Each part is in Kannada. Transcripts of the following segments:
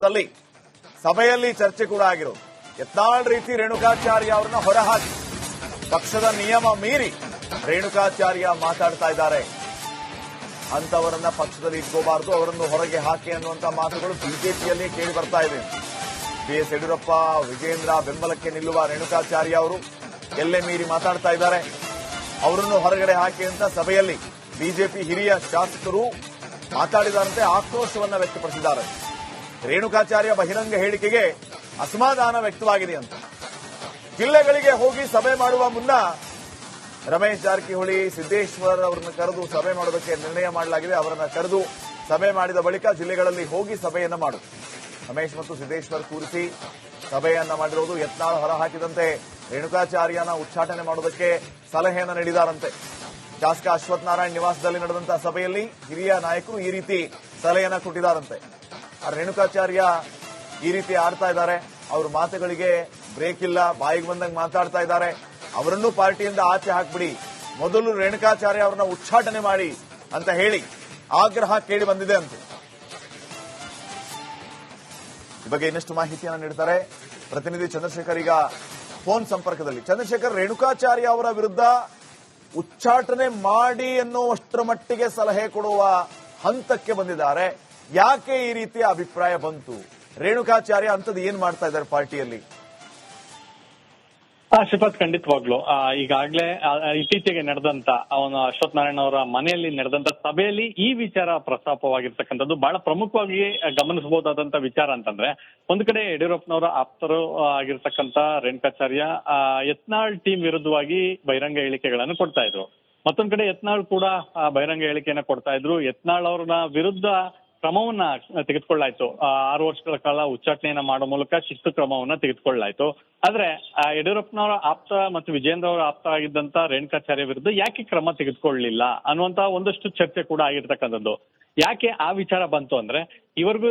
ದಲ್ಲಿ ಸಭೆಯಲ್ಲಿ ಚರ್ಚೆ ಕೂಡ ಆಗಿರೋದು. ಯತ್ನಾಳ್ ರೀತಿ ರೇಣುಕಾಚಾರ್ಯ ಅವರನ್ನ ಹೊರಹಾಕಿ ಪಕ್ಷದ ನಿಯಮ ಮೀರಿ ರೇಣುಕಾಚಾರ್ಯ ಮಾತಾಡ್ತಾ ಇದ್ದಾರೆ. ಅಂತವರನ್ನ ಪಕ್ಷದಲ್ಲಿ ಇಟ್ಕೋಬಾರದು, ಅವರನ್ನು ಹೊರಗೆ ಹಾಕಿ ಅನ್ನುವಂತ ಮಾತುಗಳು ಬಿಜೆಪಿಯಲ್ಲಿ ಕೇಳಿ ಬರ್ತಾ ಇದೆ. ಬಿಎಸ್ ಯಡಿಯೂರಪ್ಪ, ವಿಜೇಂದ್ರ ಬೆಂಬಲಕ್ಕೆ ನಿಲ್ಲುವ ರೇಣುಕಾಚಾರ್ಯ ಅವರು ಎಲ್ಲೇ ಮೀರಿ ಮಾತಾಡ್ತಾ ಇದ್ದಾರೆ. ಅವರನ್ನು ಹೊರಗಡೆ ಹಾಕಿ ಅಂತ ಸಭೆಯಲ್ಲಿ ಬಿಜೆಪಿ ಹಿರಿಯ ಶಾಸಕರು ಮಾತಾಡಿದಂತೆ ಆಕ್ರೋಶವನ್ನ ವ್ಯಕ್ತಪಡಿಸಿದ್ದಾರೆ. ರೇಣುಕಾಚಾರ್ಯ ಬಹಿರಂಗ ಹೇಳಿಕೆಗೆ ಅಸಮಾಧಾನ ವ್ಯಕ್ತವಾಗಿದೆ ಅಂತ. ಜಿಲ್ಲೆಗಳಿಗೆ ಹೋಗಿ ಸಭೆ ಮಾಡುವ ಮುನ್ನ ರಮೇಶ್ ಜಾರಕಿಹೊಳಿ, ಸಿದ್ದೇಶ್ವರ್ ಅವರನ್ನು ಕರೆದು ಸಭೆ ಮಾಡೋದಕ್ಕೆ ನಿರ್ಣಯ ಮಾಡಲಾಗಿದೆ. ಅವರನ್ನು ಕರೆದು ಸಭೆ ಮಾಡಿದ ಬಳಿಕ ಜಿಲ್ಲೆಗಳಲ್ಲಿ ಹೋಗಿ ಸಭೆಯನ್ನ ಮಾಡು. ರಮೇಶ್ ಮತ್ತು ಸಿದ್ದೇಶ್ವರ್ ಕೂರಿಸಿ ಸಭೆಯನ್ನ ಮಾಡಿರುವುದು. ಯತ್ನಾಳ್ ಹೊರಹಾಕಿದಂತೆ ರೇಣುಕಾಚಾರ್ಯನ ಉಚ್ಚಾಟನೆ ಮಾಡೋದಕ್ಕೆ ಸಲಹೆಯನ್ನ ನೀಡಿದಾರಂತೆ. ಶಾಸಕ ಅಶ್ವಥ್ ನಾರಾಯಣ್ ನಿವಾಸದಲ್ಲಿ ನಡೆದಂತಹ ಸಭೆಯಲ್ಲಿ ಹಿರಿಯ ನಾಯಕರು ಈ ರೀತಿ ಸಲಹೆಯನ್ನ ಕೊಟ್ಟಿದ್ದಾರಂತೆ. ರೇಣುಕಾಚಾರ್ಯ ಈ ರೀತಿ ಆಡ್ತಾ ಇದ್ದಾರೆ, ಅವ್ರ ಮಾತುಗಳಿಗೆ ಬ್ರೇಕ್ ಇಲ್ಲ, ಬಾಯಿಗೆ ಬಂದಂಗೆ ಮಾತಾಡ್ತಾ ಇದ್ದಾರೆ. ಅವರನ್ನು ಪಾರ್ಟಿಯಿಂದ ಆಚೆ ಹಾಕ್ಬಿಡಿ, ಮೊದಲು ರೇಣುಕಾಚಾರ್ಯ ಅವರನ್ನ ಉಚ್ಚಾಟನೆ ಮಾಡಿ ಅಂತ ಹೇಳಿ ಆಗ್ರಹ ಕೇಳಿ ಬಂದಿದೆ ಅಂತ. ಈ ಬಗ್ಗೆ ಇನ್ನಷ್ಟು ಮಾಹಿತಿಯನ್ನು ನೀಡ್ತಾರೆ ಪ್ರತಿನಿಧಿ ಚಂದ್ರಶೇಖರ್. ಈಗ ಫೋನ್ ಸಂಪರ್ಕದಲ್ಲಿ ಚಂದ್ರಶೇಖರ್, ರೇಣುಕಾಚಾರ್ಯ ಅವರ ವಿರುದ್ಧ ಉಚ್ಚಾಟನೆ ಮಾಡಿ ಎನ್ನುವಷ್ಟರ ಮಟ್ಟಿಗೆ ಸಲಹೆ ಕೊಡುವ ಹಂತಕ್ಕೆ ಬಂದಿದ್ದಾರೆ. ಯಾಕೆ ಈ ರೀತಿಯ ಅಭಿಪ್ರಾಯ ಬಂತು? ರೇಣುಕಾಚಾರ್ಯ ಅಂತದ್ದು ಏನ್ ಮಾಡ್ತಾ ಇದ್ದಾರೆ ಪಾರ್ಟಿಯಲ್ಲಿ? ಶ್ರೀಪಾದ್, ಖಂಡಿತವಾಗ್ಲು ಈಗಾಗಲೇ ಇತ್ತೀಚೆಗೆ ನಡೆದಂತ ಅವನು ಅಶ್ವಥ್ ನಾರಾಯಣ್ ಅವರ ಮನೆಯಲ್ಲಿ ನಡೆದಂತ ಸಭೆಯಲ್ಲಿ ಈ ವಿಚಾರ ಪ್ರಸ್ತಾಪವಾಗಿರ್ತಕ್ಕಂಥದ್ದು ಬಹಳ ಪ್ರಮುಖವಾಗಿ ಗಮನಿಸಬಹುದಾದಂತ ವಿಚಾರ ಅಂತಂದ್ರೆ, ಒಂದು ಕಡೆ ಯಡಿಯೂರಪ್ಪನವರ ಆಪ್ತರು ಆಗಿರ್ತಕ್ಕಂಥ ರೇಣುಕಾಚಾರ್ಯ ಯತ್ನಾಳ್ ಟೀಮ್ ವಿರುದ್ಧವಾಗಿ ಬಹಿರಂಗ ಹೇಳಿಕೆಗಳನ್ನು ಕೊಡ್ತಾ ಇದ್ರು. ಮತ್ತೊಂದ್ ಕಡೆ ಯತ್ನಾಳ್ ಕೂಡ ಬಹಿರಂಗ ಹೇಳಿಕೆಯನ್ನ ಕೊಡ್ತಾ ಇದ್ರು. ಯತ್ನಾಳ್ ಅವ್ರನ್ನ ವಿರುದ್ಧ ಕ್ರಮವನ್ನ ತೆಗೆದುಕೊಳ್ಳಾಯ್ತು. 6 ವರ್ಷಗಳ ಕಾಲ ಉಚ್ಚಾಟನೆಯನ್ನ ಮಾಡೋ ಮೂಲಕ ಶಿಸ್ತು ಕ್ರಮವನ್ನ ತೆಗೆದುಕೊಳ್ಳಾಯ್ತು. ಆದ್ರೆ ಯಡಿಯೂರಪ್ಪನವರ ಆಪ್ತ ಮತ್ತು ವಿಜೇಂದ್ರ ಅವರ ಆಪ್ತ ಆಗಿದ್ದಂತ ರೇಣುಕಾಚಾರ್ಯ ವಿರುದ್ಧ ಯಾಕೆ ಕ್ರಮ ತೆಗೆದುಕೊಳ್ಳಲಿಲ್ಲ ಅನ್ನುವಂತ ಒಂದಷ್ಟು ಚರ್ಚೆ ಕೂಡ ಆಗಿರ್ತಕ್ಕಂಥದ್ದು. ಯಾಕೆ ಆ ವಿಚಾರ ಬಂತು ಅಂದ್ರೆ, ಇವರಿಗೂ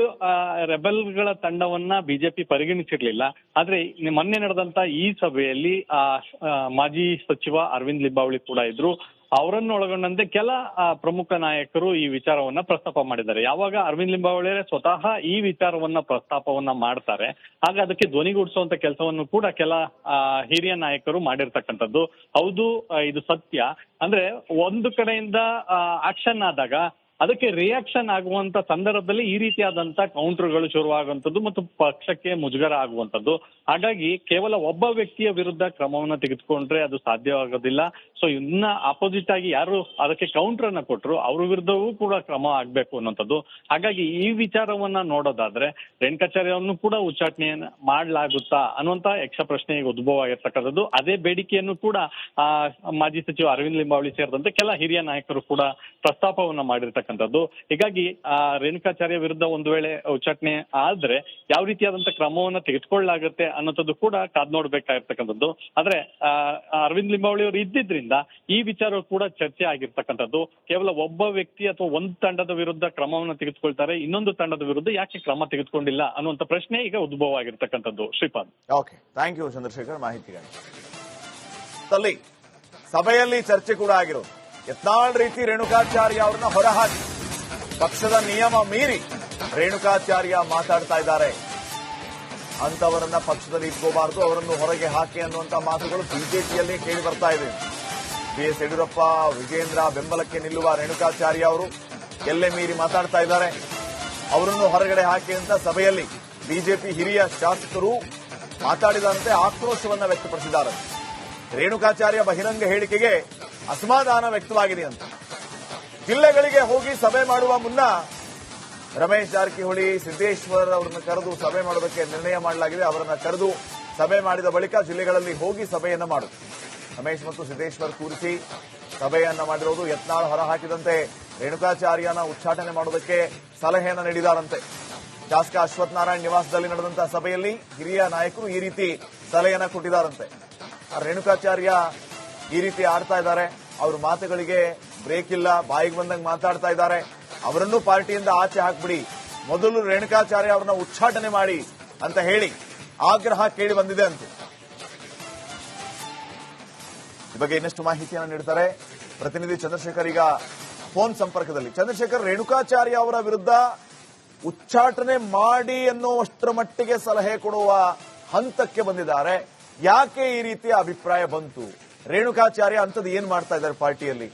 ರೆಬೆಲ್ಗಳ ತಂಡವನ್ನ ಬಿಜೆಪಿ ಪರಿಗಣಿಸಿರ್ಲಿಲ್ಲ. ಆದ್ರೆ ಮೊನ್ನೆ ನಡೆದಂತ ಈ ಸಭೆಯಲ್ಲಿ ಮಾಜಿ ಸಚಿವ ಅರವಿಂದ್ ಲಿಂಬಾವಳಿ ಕೂಡ ಇದ್ರು. ಅವರನ್ನು ಒಳಗೊಂಡಂತೆ ಕೆಲ ಪ್ರಮುಖ ನಾಯಕರು ಈ ವಿಚಾರವನ್ನ ಪ್ರಸ್ತಾಪ ಮಾಡಿದ್ದಾರೆ. ಯಾವಾಗ ಅರವಿಂದ್ ಲಿಂಬಾವಳಿ ಸ್ವತಃ ಈ ವಿಚಾರವನ್ನ ಪ್ರಸ್ತಾಪವನ್ನ ಮಾಡ್ತಾರೆ, ಆಗ ಅದಕ್ಕೆ ಧ್ವನಿಗೂಡಿಸುವಂತ ಕೆಲಸವನ್ನು ಕೂಡ ಕೆಲ ಹಿರಿಯ ನಾಯಕರು ಮಾಡಿರ್ತಕ್ಕಂಥದ್ದು. ಹೌದು, ಇದು ಸತ್ಯ. ಅಂದ್ರೆ ಒಂದು ಕಡೆಯಿಂದ ಆಕ್ಷನ್ ಆದಾಗ ಅದಕ್ಕೆ ರಿಯಾಕ್ಷನ್ ಆಗುವಂತ ಸಂದರ್ಭದಲ್ಲಿ ಈ ರೀತಿಯಾದಂತ ಕೌಂಟರ್ಗಳು ಶುರುವಾಗುವಂತದ್ದು ಮತ್ತು ಪಕ್ಷಕ್ಕೆ ಮುಜುಗರ ಆಗುವಂತದ್ದು. ಹಾಗಾಗಿ ಕೇವಲ ಒಬ್ಬ ವ್ಯಕ್ತಿಯ ವಿರುದ್ಧ ಕ್ರಮವನ್ನ ತೆಗೆದುಕೊಂಡ್ರೆ ಅದು ಸಾಧ್ಯವಾಗೋದಿಲ್ಲ. ಸೊ ಇನ್ನ ಆಪೋಸಿಟ್ ಆಗಿ ಯಾರು ಅದಕ್ಕೆ ಕೌಂಟರ್ ಅನ್ನ ಕೊಟ್ಟರು ಅವ್ರ ವಿರುದ್ಧವೂ ಕೂಡ ಕ್ರಮ ಆಗ್ಬೇಕು ಅನ್ನೋಂಥದ್ದು. ಹಾಗಾಗಿ ಈ ವಿಚಾರವನ್ನ ನೋಡೋದಾದ್ರೆ ರೇಣುಕಾಚಾರ್ಯವನ್ನು ಕೂಡ ಉಚ್ಚಾಟನೆಯನ್ನ ಮಾಡ್ಲಾಗುತ್ತಾ ಅನ್ನುವಂತ ಯಕ್ಷ ಪ್ರಶ್ನೆ ಈಗ ಉದ್ಭವ ಆಗಿರ್ತಕ್ಕಂಥದ್ದು. ಅದೇ ಬೇಡಿಕೆಯನ್ನು ಕೂಡ ಮಾಜಿ ಸಚಿವ ಅರವಿಂದ್ ಲಿಂಬಾವಳಿ ಸೇರಿದಂತೆ ಕೆಲ ಹಿರಿಯ ನಾಯಕರು ಕೂಡ ಪ್ರಸ್ತಾಪವನ್ನ ಮಾಡಿರ್ತಕ್ಕಂಥದ್ದು. ಹೀಗಾಗಿ ರೇಣುಕಾಚಾರ್ಯ ವಿರುದ್ಧ ಒಂದು ವೇಳೆ ಉಚ್ಚಾಟನೆ ಆದ್ರೆ ಯಾವ ರೀತಿಯಾದಂತ ಕ್ರಮವನ್ನ ತೆಗೆದುಕೊಳ್ಳಲಾಗುತ್ತೆ ಅನ್ನೋದು ಕೂಡ ಕಾದ್ ನೋಡ್ಬೇಕಾಗಿರ್ತಕ್ಕಂಥದ್ದು. ಆದ್ರೆ ಅರವಿಂದ್ ಲಿಂಬಾವಳಿ ಅವರು ಇದ್ದಿದ್ರಿಂದ ಈ ವಿಚಾರ ಕೂಡ ಚರ್ಚೆ ಆಗಿರ್ತಕ್ಕಂಥದ್ದು. ಕೇವಲ ಒಬ್ಬ ವ್ಯಕ್ತಿ ಅಥವಾ ಒಂದು ತಂಡದ ವಿರುದ್ಧ ಕ್ರಮವನ್ನು ತೆಗೆದುಕೊಳ್ತಾರೆ, ಇನ್ನೊಂದು ತಂಡದ ವಿರುದ್ಧ ಯಾಕೆ ಕ್ರಮ ತೆಗೆದುಕೊಂಡಿಲ್ಲ ಅನ್ನುವಂತ ಪ್ರಶ್ನೆ ಈಗ ಉದ್ಭವ ಆಗಿರ್ತಕ್ಕಂಥದ್ದು. Shripad, okay, thank you Chandrashekar ಮಾಹಿತಿಗೆ. ಸಭೆಯಲ್ಲಿ ಚರ್ಚೆ ಕೂಡ ಆಗಿರೋದು. ಯತ್ನಾಳ್ ರೀತಿ ರೇಣುಕಾಚಾರ್ಯ ಅವರನ್ನ ಹೊರಹಾಕಿ ಪಕ್ಷದ ನಿಯಮ ಮೀರಿ ರೇಣುಕಾಚಾರ್ಯ ಮಾತಾಡ್ತಾ ಇದ್ದಾರೆ. ಅಂತವರನ್ನ ಪಕ್ಷದಲ್ಲಿ ಇಟ್ಕೋಬಾರದು, ಅವರನ್ನು ಹೊರಗೆ ಹಾಕಿ ಅನ್ನುವಂತ ಮಾತುಗಳು ಬಿಜೆಪಿಯಲ್ಲಿ ಕೇಳಿ ಬರ್ತಾ ಇದೆ. ಬಿಎಸ್ ಯಡಿಯೂರಪ್ಪ, ವಿಜೇಂದ್ರ ಬೆಂಬಲಕ್ಕೆ ನಿಲ್ಲುವ ರೇಣುಕಾಚಾರ್ಯ ಅವರು ಎಲ್ಲೇ ಮೀರಿ ಮಾತಾಡ್ತಾ ಇದ್ದಾರೆ. ಅವರನ್ನು ಹೊರಗಡೆ ಹಾಕಿ ಅಂತ ಸಭೆಯಲ್ಲಿ ಬಿಜೆಪಿ ಹಿರಿಯ ಶಾಸಕರು ಮಾತಾಡಿದಂತೆ ಆಕ್ರೋಶವನ್ನ ವ್ಯಕ್ತಪಡಿಸಿದ್ದಾರೆ. ರೇಣುಕಾಚಾರ್ಯ ಬಹಿರಂಗ ಹೇಳಿಕೆಗೆ ಅಸಮಾಧಾನ ವ್ಯಕ್ತವಾಗಿದೆ ಅಂತ. ಜಿಲ್ಲೆಗಳಿಗೆ ಹೋಗಿ ಸಭೆ ಮಾಡುವ ಮುನ್ನ ರಮೇಶ್ ಜಾರಕಿಹೊಳಿ, ಸಿದ್ದೇಶ್ವರ್ ಅವರನ್ನು ಕರೆದು ಸಭೆ ಮಾಡೋದಕ್ಕೆ ನಿರ್ಣಯ ಮಾಡಲಾಗಿದೆ. ಅವರನ್ನು ಕರೆದು ಸಭೆ ಮಾಡಿದ ಬಳಿಕ ಜಿಲ್ಲೆಗಳಲ್ಲಿ ಹೋಗಿ ಸಭೆಯನ್ನ ಮಾಡು. ರಮೇಶ್ ಮತ್ತು ಸಿದ್ದೇಶ್ವರ್ ಕೂರಿಸಿ ಸಭೆಯನ್ನ ಮಾಡಿರುವುದು. ಯತ್ನಾಳ್ ಹೊರಹಾಕಿದಂತೆ ರೇಣುಕಾಚಾರ್ಯನ ಉಚ್ಚಾಟನೆ ಮಾಡೋದಕ್ಕೆ ಸಲಹೆಯನ್ನ ನೀಡಿದಾರಂತೆ. ಶಾಸಕ ಅಶ್ವಥ್ ನಾರಾಯಣ್ ನಿವಾಸದಲ್ಲಿ ನಡೆದಂತಹ ಸಭೆಯಲ್ಲಿ ಹಿರಿಯ ನಾಯಕರು ಈ ರೀತಿ ಸಲಹೆಯನ್ನ ಕೊಟ್ಟಿದ್ದಾರಂತೆ. ರೇಣುಕಾಚಾರ್ಯ ಈ ರೀತಿ ಆಡ್ತಾ ಇದ್ದಾರೆ, ಅವ್ರ ಮಾತುಗಳಿಗೆ ಬ್ರೇಕ್ ಇಲ್ಲ, ಬಾಯಿಗೆ ಬಂದಂಗೆ ಮಾತಾಡ್ತಾ ಇದ್ದಾರೆ. ಅವರನ್ನು ಪಾರ್ಟಿಯಿಂದ ಆಚೆ ಹಾಕ್ಬಿಡಿ, ಮೊದಲು ರೇಣುಕಾಚಾರ್ಯ ಅವರನ್ನ ಉಚ್ಚಾಟನೆ ಮಾಡಿ ಅಂತ ಹೇಳಿ ಆಗ್ರಹ ಕೇಳಿ ಬಂದಿದೆ ಅಂತ. ಈ ಬಗ್ಗೆ ಇನ್ನಷ್ಟು ಮಾಹಿತಿಯನ್ನು ನೀಡ್ತಾರೆ ಪ್ರತಿನಿಧಿ ಚಂದ್ರಶೇಖರ್. ಈಗ ಫೋನ್ ಸಂಪರ್ಕದಲ್ಲಿ ಚಂದ್ರಶೇಖರ್, ರೇಣುಕಾಚಾರ್ಯ ಅವರ ವಿರುದ್ಧ ಉಚ್ಚಾಟನೆ ಮಾಡಿ ಅನ್ನುವಷ್ಟರ ಮಟ್ಟಿಗೆ ಸಲಹೆ ಕೊಡುವ ಹಂತಕ್ಕೆ ಬಂದಿದ್ದಾರೆ. ಯಾಕೆ ಈ ರೀತಿಯ ಅಭಿಪ್ರಾಯ ಬಂತು? ರೇಣುಕಾಚಾರ್ಯ ಅಂತದ್ದು ಏನ್ ಮಾಡ್ತಾ ಇದ್ದಾರೆ ಪಾರ್ಟಿಯಲ್ಲಿ?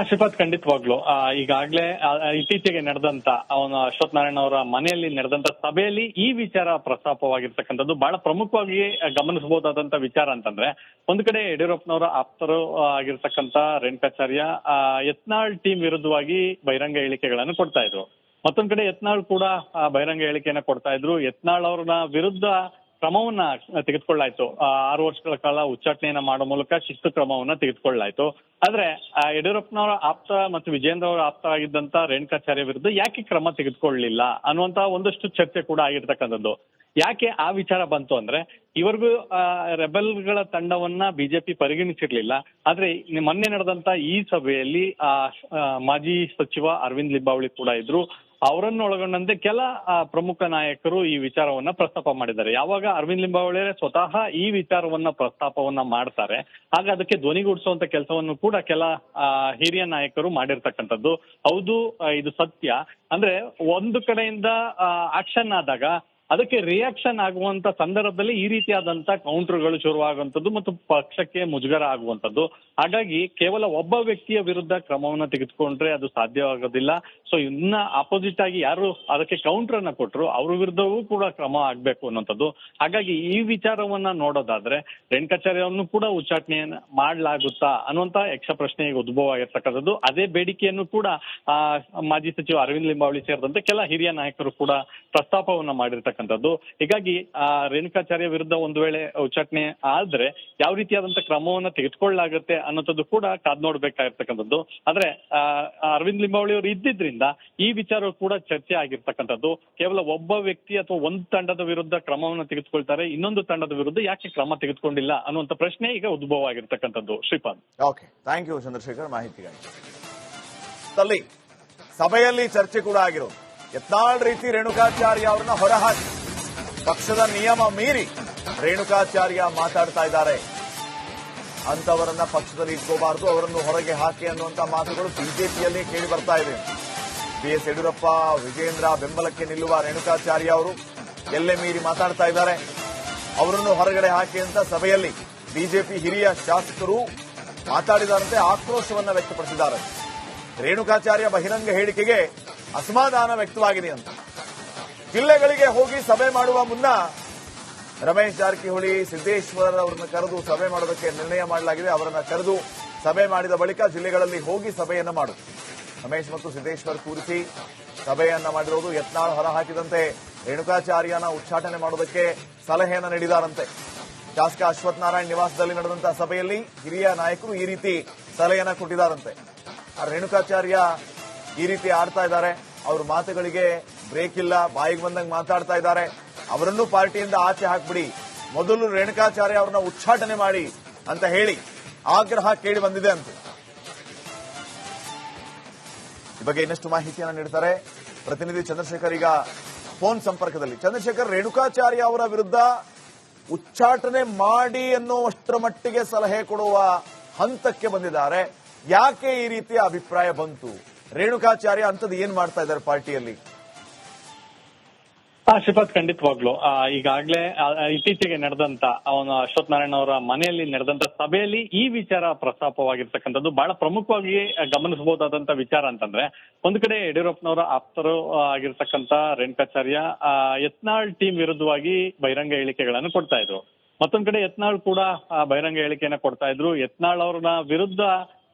ಶ್ರೀಪಾದ್, ಖಂಡಿತವಾಗ್ಲು ಈಗಾಗಲೇ ಇತ್ತೀಚೆಗೆ ನಡೆದಂತ ಅಶ್ವಥ್ ನಾರಾಯಣ ಅವರ ಮನೆಯಲ್ಲಿ ನಡೆದಂತ ಸಭೆಯಲ್ಲಿ ಈ ವಿಚಾರ ಪ್ರಸ್ತಾಪವಾಗಿರ್ತಕ್ಕಂಥದ್ದು ಬಹಳ ಪ್ರಮುಖವಾಗಿ ಗಮನಿಸಬಹುದಾದಂತ ವಿಚಾರ ಅಂತಂದ್ರೆ, ಒಂದು ಕಡೆ ಯಡಿಯೂರಪ್ಪನವರ ಆಪ್ತರು ಆಗಿರ್ತಕ್ಕಂಥ ರೇಣುಕಾಚಾರ್ಯ ಯತ್ನಾಳ್ ಟೀಮ್ ವಿರುದ್ಧವಾಗಿ ಬಹಿರಂಗ ಹೇಳಿಕೆಗಳನ್ನು ಕೊಡ್ತಾ ಇದ್ರು. ಮತ್ತೊಂದ್ ಕಡೆ ಯತ್ನಾಳ್ ಕೂಡ ಬಹಿರಂಗ ಹೇಳಿಕೆಯನ್ನ ಕೊಡ್ತಾ ಇದ್ರು. ಯತ್ನಾಳ್ ಅವ್ರನ್ನ ವಿರುದ್ಧ ಕ್ರಮವನ್ನ ತೆಗೆದುಕೊಳ್ಳಾಯ್ತು. 6 ವರ್ಷಗಳ ಕಾಲ ಉಚ್ಚಾಟನೆಯನ್ನ ಮಾಡೋ ಮೂಲಕ ಶಿಸ್ತು ಕ್ರಮವನ್ನ ತೆಗೆದುಕೊಳ್ಳಾಯ್ತು. ಆದ್ರೆ ಯಡಿಯೂರಪ್ಪನವರ ಆಪ್ತ ಮತ್ತು ವಿಜೇಂದ್ರ ಅವರ ಆಪ್ತ ಆಗಿದ್ದಂತ ರೇಣುಕಾಚಾರ್ಯ ವಿರುದ್ಧ ಯಾಕೆ ಕ್ರಮ ತೆಗೆದುಕೊಳ್ಳಲಿಲ್ಲ ಅನ್ನುವಂತ ಒಂದಷ್ಟು ಚರ್ಚೆ ಕೂಡ ಆಗಿರ್ತಕ್ಕಂಥದ್ದು. ಯಾಕೆ ಆ ವಿಚಾರ ಬಂತು ಅಂದ್ರೆ, ಇವರಿಗೂ ರೆಬೆಲ್ಗಳ ತಂಡವನ್ನ ಬಿಜೆಪಿ ಪರಿಗಣಿಸಿರ್ಲಿಲ್ಲ. ಆದ್ರೆ ಮೊನ್ನೆ ನಡೆದಂತ ಈ ಸಭೆಯಲ್ಲಿ ಮಾಜಿ ಸಚಿವ ಅರವಿಂದ್ ಲಿಂಬಾವಳಿ ಕೂಡ ಇದ್ರು. ಅವರನ್ನು ಒಳಗೊಂಡಂತೆ ಕೆಲ ಪ್ರಮುಖ ನಾಯಕರು ಈ ವಿಚಾರವನ್ನ ಪ್ರಸ್ತಾಪ ಮಾಡಿದ್ದಾರೆ. ಯಾವಾಗ ಅರವಿಂದ್ ಲಿಂಬಾವಳಿ ಸ್ವತಃ ಈ ವಿಚಾರವನ್ನ ಪ್ರಸ್ತಾಪವನ್ನ ಮಾಡ್ತಾರೆ, ಆಗ ಅದಕ್ಕೆ ಧ್ವನಿಗೂಡಿಸುವಂತ ಕೆಲಸವನ್ನು ಕೂಡ ಕೆಲ ಹಿರಿಯ ನಾಯಕರು ಮಾಡಿರ್ತಕ್ಕಂಥದ್ದು. ಹೌದು, ಇದು ಸತ್ಯ. ಅಂದ್ರೆ ಒಂದು ಕಡೆಯಿಂದ ಆಕ್ಷನ್ ಆದಾಗ ಅದಕ್ಕೆ ರಿಯಾಕ್ಷನ್ ಆಗುವಂತ ಸಂದರ್ಭದಲ್ಲಿ ಈ ರೀತಿಯಾದಂತ ಕೌಂಟರ್ಗಳು ಶುರುವಾಗುವಂತದ್ದು ಮತ್ತು ಪಕ್ಷಕ್ಕೆ ಮುಜುಗರ ಆಗುವಂತದ್ದು. ಹಾಗಾಗಿ ಕೇವಲ ಒಬ್ಬ ವ್ಯಕ್ತಿಯ ವಿರುದ್ಧ ಕ್ರಮವನ್ನ ತೆಗೆದುಕೊಂಡ್ರೆ ಅದು ಸಾಧ್ಯವಾಗೋದಿಲ್ಲ. ಸೊ ಇನ್ನ ಆಪೋಸಿಟ್ ಆಗಿ ಯಾರು ಅದಕ್ಕೆ ಕೌಂಟರ್ ಅನ್ನ ಕೊಟ್ಟರು ಅವ್ರ ವಿರುದ್ಧವೂ ಕೂಡ ಕ್ರಮ ಆಗ್ಬೇಕು ಅನ್ನೋಂಥದ್ದು. ಹಾಗಾಗಿ ಈ ವಿಚಾರವನ್ನ ನೋಡೋದಾದ್ರೆ ರೇಣುಕಾಚಾರ್ಯವನ್ನು ಕೂಡ ಉಚ್ಚಾಟನೆಯನ್ನ ಮಾಡ್ಲಾಗುತ್ತಾ ಅನ್ನುವಂತ ಯಕ್ಷ ಪ್ರಶ್ನೆ ಈಗ ಉದ್ಭವ ಆಗಿರ್ತಕ್ಕಂಥದ್ದು. ಅದೇ ಬೇಡಿಕೆಯನ್ನು ಕೂಡ ಮಾಜಿ ಸಚಿವ ಅರವಿಂದ್ ಲಿಂಬಾವಳಿ ಸೇರಿದಂತೆ ಕೆಲ ಹಿರಿಯ ನಾಯಕರು ಕೂಡ ಪ್ರಸ್ತಾಪವನ್ನ ಮಾಡಿರ್ತಕ್ಕಂಥದ್ದು. ಹೀಗಾಗಿ ರೇಣುಕಾಚಾರ್ಯ ವಿರುದ್ಧ ಒಂದು ವೇಳೆ ಉಚ್ಚಾಟನೆ ಆದ್ರೆ ಯಾವ ರೀತಿಯಾದಂತ ಕ್ರಮವನ್ನ ತೆಗೆದುಕೊಳ್ಳಲಾಗುತ್ತೆ ಅನ್ನೋದು ಕೂಡ ಕಾದ್ ನೋಡ್ಬೇಕಾಗಿರ್ತಕ್ಕಂಥದ್ದು. ಆದ್ರೆ ಅರವಿಂದ್ ಲಿಂಬಾವಳಿ ಅವರು ಇದ್ದಿದ್ರಿಂದ ಈ ವಿಚಾರ ಕೂಡ ಚರ್ಚೆ ಆಗಿರ್ತಕ್ಕಂಥದ್ದು. ಕೇವಲ ಒಬ್ಬ ವ್ಯಕ್ತಿ ಅಥವಾ ಒಂದು ತಂಡದ ವಿರುದ್ಧ ಕ್ರಮವನ್ನು ತೆಗೆದುಕೊಳ್ತಾರೆ, ಇನ್ನೊಂದು ತಂಡದ ವಿರುದ್ಧ ಯಾಕೆ ಕ್ರಮ ತೆಗೆದುಕೊಂಡಿಲ್ಲ ಅನ್ನುವಂತ ಪ್ರಶ್ನೆ ಈಗ ಉದ್ಭವ ಆಗಿರ್ತಕ್ಕಂಥದ್ದು. Shripad, okay, thank you Chandrashekar ಮಾಹಿತಿಗಾಗಿ. ಸಭೆಯಲ್ಲಿ ಚರ್ಚೆ ಕೂಡ ಆಗಿರೋದು ಯತ್ನಾಳ್ ರೀತಿ ರೇಣುಕಾಚಾರ್ಯ ಅವರನ್ನ ಹೊರಹಾಕಿ ಪಕ್ಷದ ನಿಯಮ ಮೀರಿ ರೇಣುಕಾಚಾರ್ಯ ಮಾತಾಡ್ತಾ ಇದ್ದಾರೆ. ಅಂತವರನ್ನ ಪಕ್ಷದಲ್ಲಿ ಇಟ್ಕೋಬಾರದು, ಅವರನ್ನು ಹೊರಗೆ ಹಾಕಿ ಅನ್ನುವಂತ ಮಾತುಗಳು ಬಿಜೆಪಿಯಲ್ಲಿ ಕೇಳಿ ಬರ್ತಾ ಇದೆ. ಬಿಎಸ್ ಯಡಿಯೂರಪ್ಪ, ವಿಜೇಂದ್ರ ಬೆಂಬಲಕ್ಕೆ ನಿಲ್ಲುವ ರೇಣುಕಾಚಾರ್ಯ ಅವರು ಎಲ್ಲೇ ಮೀರಿ ಮಾತಾಡ್ತಾ ಇದ್ದಾರೆ. ಅವರನ್ನು ಹೊರಗಡೆ ಹಾಕಿ ಅಂತ ಸಭೆಯಲ್ಲಿ ಬಿಜೆಪಿ ಹಿರಿಯ ಶಾಸಕರು ಮಾತಾಡಿದಾರಂತೆ, ಆಕ್ರೋಶವನ್ನ ವ್ಯಕ್ತಪಡಿಸಿದ್ದಾರೆ. ರೇಣುಕಾಚಾರ್ಯ ಬಹಿರಂಗ ಹೇಳಿಕೆಗೆ ಅಸಮಾಧಾನ ವ್ಯಕ್ತವಾಗಿದೆ ಅಂತ. ಜಿಲ್ಲೆಗಳಿಗೆ ಹೋಗಿ ಸಭೆ ಮಾಡುವ ಮುನ್ನ ರಮೇಶ್ ಜಾರಕಿಹೊಳಿ, ಸಿದ್ದೇಶ್ವರ್ ಅವರನ್ನು ಕರೆದು ಸಭೆ ಮಾಡೋದಕ್ಕೆ ನಿರ್ಣಯ ಮಾಡಲಾಗಿದೆ. ಅವರನ್ನ ಕರೆದು ಸಭೆ ಮಾಡಿದ ಬಳಿಕ ಜಿಲ್ಲೆಗಳಲ್ಲಿ ಹೋಗಿ ಸಭೆಯನ್ನ ಮಾಡುದು. ರಮೇಶ್ ಮತ್ತು ಸಿದ್ದೇಶ್ವರ್ ಕೂರಿಸಿ ಸಭೆಯನ್ನ ಮಾಡಿರೋದು. ಯತ್ನಾಳ್ ಹೊರಹಾಕಿದಂತೆ ರೇಣುಕಾಚಾರ್ಯನ ಉಚ್ಚಾಟನೆ ಮಾಡೋದಕ್ಕೆ ಸಲಹೆಯನ್ನ ನೀಡಿದಾರಂತೆ. ಶಾಸಕ ಅಶ್ವಥ್ ನಾರಾಯಣ್ ನಿವಾಸದಲ್ಲಿ ನಡೆದಂತಹ ಸಭೆಯಲ್ಲಿ ಹಿರಿಯ ನಾಯಕರು ಈ ರೀತಿ ಸಲಹೆಯನ್ನ ಕೊಟ್ಟಿದ್ದಾರಂತೆ. ರೇಣುಕಾಚಾರ್ಯ ಈ ರೀತಿ ಆಡ್ತಾ ಇದ್ದಾರೆ, ಅವ್ರ ಮಾತುಗಳಿಗೆ ಬ್ರೇಕ್ ಇಲ್ಲ, ಬಾಯಿಗೆ ಬಂದಂಗೆ ಮಾತಾಡ್ತಾ ಇದ್ದಾರೆ. ಅವರನ್ನು ಪಾರ್ಟಿಯಿಂದ ಆಚೆ ಹಾಕ್ಬಿಡಿ, ಮೊದಲು ರೇಣುಕಾಚಾರ್ಯ ಅವರನ್ನ ಉಚ್ಚಾಟನೆ ಮಾಡಿ ಅಂತ ಹೇಳಿ ಆಗ್ರಹ ಕೇಳಿ ಬಂದಿದೆ ಅಂತ. ಈ ಬಗ್ಗೆ ಇನ್ನಷ್ಟು ಮಾಹಿತಿಯನ್ನು ನೀಡ್ತಾರೆ ಪ್ರತಿನಿಧಿ ಚಂದ್ರಶೇಖರ್. ಈಗ ಫೋನ್ ಸಂಪರ್ಕದಲ್ಲಿ ಚಂದ್ರಶೇಖರ್, ರೇಣುಕಾಚಾರ್ಯ ಅವರ ವಿರುದ್ಧ ಉಚ್ಚಾಟನೆ ಮಾಡಿ ಅನ್ನುವಷ್ಟರ ಮಟ್ಟಿಗೆ ಸಲಹೆ ಕೊಡುವ ಹಂತಕ್ಕೆ ಬಂದಿದ್ದಾರೆ. ಯಾಕೆ ಈ ರೀತಿಯ ಅಭಿಪ್ರಾಯ ಬಂತು? ರೇಣುಕಾಚಾರ್ಯ ಅಂತದ್ದು ಏನ್ ಮಾಡ್ತಾ ಇದ್ದಾರೆ ಪಾರ್ಟಿಯಲ್ಲಿ? ಶ್ರೀಪಾದ್, ಖಂಡಿತವಾಗ್ಲು ಈಗಾಗಲೇ ಇತ್ತೀಚೆಗೆ ನಡೆದಂತ ಅಶ್ವಥ್ ನಾರಾಯಣ ಅವರ ಮನೆಯಲ್ಲಿ ನಡೆದಂತ ಸಭೆಯಲ್ಲಿ ಈ ವಿಚಾರ ಪ್ರಸ್ತಾಪವಾಗಿರ್ತಕ್ಕಂಥದ್ದು ಬಹಳ ಪ್ರಮುಖವಾಗಿ ಗಮನಿಸಬಹುದಾದಂತ ವಿಚಾರ ಅಂತಂದ್ರೆ, ಒಂದು ಕಡೆ ಯಡಿಯೂರಪ್ಪನವರ ಆಪ್ತರು ಆಗಿರ್ತಕ್ಕಂಥ ರೇಣುಕಾಚಾರ್ಯ ಯತ್ನಾಳ್ ಟೀಮ್ ವಿರುದ್ಧವಾಗಿ ಬಹಿರಂಗ ಹೇಳಿಕೆಗಳನ್ನು ಕೊಡ್ತಾ ಇದ್ರು. ಮತ್ತೊಂದ್ ಕಡೆ ಯತ್ನಾಳ್ ಕೂಡ ಬಹಿರಂಗ ಹೇಳಿಕೆಯನ್ನ ಕೊಡ್ತಾ ಇದ್ರು. ಯತ್ನಾಳ್ ಅವ್ರನ್ನ ವಿರುದ್ಧ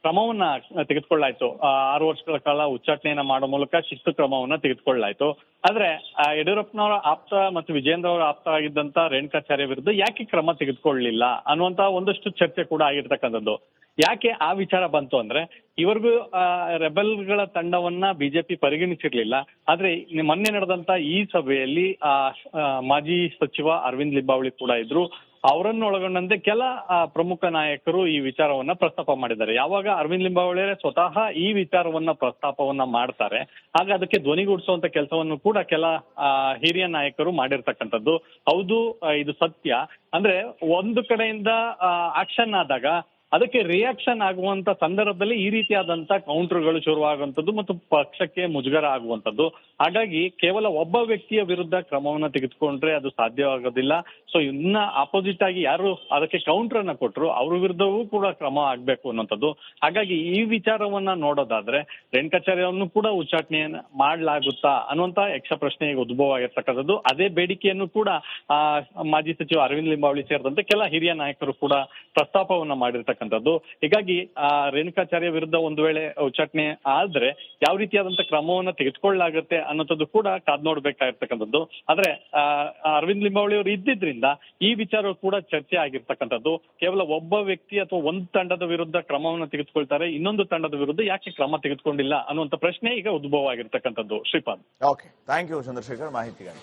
ಕ್ರಮವನ್ನ ತೆಗೆದುಕೊಳ್ಳಾಯ್ತು. 6 ವರ್ಷಗಳ ಕಾಲ ಉಚ್ಚಾಟನೆಯನ್ನ ಮಾಡೋ ಮೂಲಕ ಶಿಸ್ತು ಕ್ರಮವನ್ನ ತೆಗೆದುಕೊಳ್ಳಾಯ್ತು. ಆದ್ರೆ ಯಡಿಯೂರಪ್ಪನವರ ಆಪ್ತ ಮತ್ತು ವಿಜೇಂದ್ರ ಅವರ ಆಪ್ತ ಆಗಿದ್ದಂತ ರೇಣುಕಾಚಾರ್ಯ ವಿರುದ್ಧ ಯಾಕೆ ಕ್ರಮ ತೆಗೆದುಕೊಳ್ಳಲಿಲ್ಲ ಅನ್ನುವಂತ ಒಂದಷ್ಟು ಚರ್ಚೆ ಕೂಡ ಆಗಿರ್ತಕ್ಕಂಥದ್ದು. ಯಾಕೆ ಆ ವಿಚಾರ ಬಂತು ಅಂದ್ರೆ, ಇವರಿಗೂ ರೆಬೆಲ್ಗಳ ತಂಡವನ್ನ ಬಿಜೆಪಿ ಪರಿಗಣಿಸಿರ್ಲಿಲ್ಲ. ಆದ್ರೆ ಮೊನ್ನೆ ನಡೆದಂತ ಈ ಸಭೆಯಲ್ಲಿ ಮಾಜಿ ಸಚಿವ ಅರವಿಂದ್ ಲಿಂಬಾವಳಿ ಕೂಡ ಇದ್ರು. ಅವರನ್ನು ಒಳಗೊಂಡಂತೆ ಕೆಲ ಪ್ರಮುಖ ನಾಯಕರು ಈ ವಿಚಾರವನ್ನ ಪ್ರಸ್ತಾಪ ಮಾಡಿದ್ದಾರೆ. ಯಾವಾಗ ಅರವಿಂದ್ ಲಿಂಬಾವಳಿ ಸ್ವತಃ ಈ ವಿಚಾರವನ್ನ ಪ್ರಸ್ತಾಪವನ್ನ ಮಾಡ್ತಾರೆ, ಆಗ ಅದಕ್ಕೆ ಧ್ವನಿಗೂಡಿಸುವಂತ ಕೆಲಸವನ್ನು ಕೂಡ ಕೆಲ ಹಿರಿಯ ನಾಯಕರು ಮಾಡಿರ್ತಕ್ಕಂಥದ್ದು. ಹೌದು, ಇದು ಸತ್ಯ. ಅಂದ್ರೆ ಒಂದು ಕಡೆಯಿಂದ ಆಕ್ಷನ್ ಆದಾಗ ಅದಕ್ಕೆ ರಿಯಾಕ್ಷನ್ ಆಗುವಂತ ಸಂದರ್ಭದಲ್ಲಿ ಈ ರೀತಿಯಾದಂತ ಕೌಂಟರ್ಗಳು ಶುರುವಾಗುವಂತದ್ದು ಮತ್ತು ಪಕ್ಷಕ್ಕೆ ಮುಜುಗರ ಆಗುವಂತದ್ದು. ಹಾಗಾಗಿ ಕೇವಲ ಒಬ್ಬ ವ್ಯಕ್ತಿಯ ವಿರುದ್ಧ ಕ್ರಮವನ್ನ ತೆಗೆದುಕೊಂಡ್ರೆ ಅದು ಸಾಧ್ಯವಾಗೋದಿಲ್ಲ. ಸೊ ಇನ್ನ ಆಪೋಸಿಟ್ ಆಗಿ ಯಾರು ಅದಕ್ಕೆ ಕೌಂಟರ್ ಅನ್ನ ಕೊಟ್ಟರು ಅವ್ರ ವಿರುದ್ಧವೂ ಕೂಡ ಕ್ರಮ ಆಗ್ಬೇಕು ಅನ್ನೋಂಥದ್ದು. ಹಾಗಾಗಿ ಈ ವಿಚಾರವನ್ನ ನೋಡೋದಾದ್ರೆ ರೇಣುಕಾಚಾರ್ಯವನ್ನು ಕೂಡ ಉಚ್ಚಾಟನೆಯನ್ನ ಮಾಡ್ಲಾಗುತ್ತಾ ಅನ್ನುವಂತ ಯಕ್ಷ ಪ್ರಶ್ನೆ ಈಗ ಉದ್ಭವ ಆಗಿರ್ತಕ್ಕಂಥದ್ದು. ಅದೇ ಬೇಡಿಕೆಯನ್ನು ಕೂಡ ಮಾಜಿ ಸಚಿವ ಅರವಿಂದ್ ಲಿಂಬಾವಳಿ ಸೇರಿದಂತೆ ಕೆಲ ಹಿರಿಯ ನಾಯಕರು ಕೂಡ ಪ್ರಸ್ತಾಪವನ್ನ ಮಾಡಿರ್ತಕ್ಕಂಥದ್ದು. ಹೀಗಾಗಿ ರೇಣುಕಾಚಾರ್ಯ ವಿರುದ್ಧ ಒಂದು ವೇಳೆ ಉಚ್ಚಾಟನೆ ಆದ್ರೆ ಯಾವ ರೀತಿಯಾದಂತ ಕ್ರಮವನ್ನ ತೆಗೆದುಕೊಳ್ಳಲಾಗುತ್ತೆ ಅನ್ನೋಂಥದ್ದು ಕೂಡ ಕಾದ್ ನೋಡ್ಬೇಕಾಗಿರ್ತಕ್ಕಂಥದ್ದು. ಆದ್ರೆ ಅರವಿಂದ್ ಲಿಂಬಾವಳಿ ಅವರು ಇದ್ದಿದ್ರಿಂದ ಈ ವಿಚಾರ ಕೂಡ ಚರ್ಚೆ ಆಗಿರ್ತಕ್ಕಂಥದ್ದು. ಕೇವಲ ಒಬ್ಬ ವ್ಯಕ್ತಿ ಅಥವಾ ಒಂದು ತಂಡದ ವಿರುದ್ಧ ಕ್ರಮವನ್ನು ತೆಗೆದುಕೊಳ್ತಾರೆ, ಇನ್ನೊಂದು ತಂಡದ ವಿರುದ್ಧ ಯಾಕೆ ಕ್ರಮ ತೆಗೆದುಕೊಂಡಿಲ್ಲ ಅನ್ನುವಂತ ಪ್ರಶ್ನೆ ಈಗ ಉದ್ಭವ ಆಗಿರ್ತಕ್ಕಂಥದ್ದು. Shripad. Okay, thank you Chandrashekar ಮಾಹಿತಿಗಾಗಿ.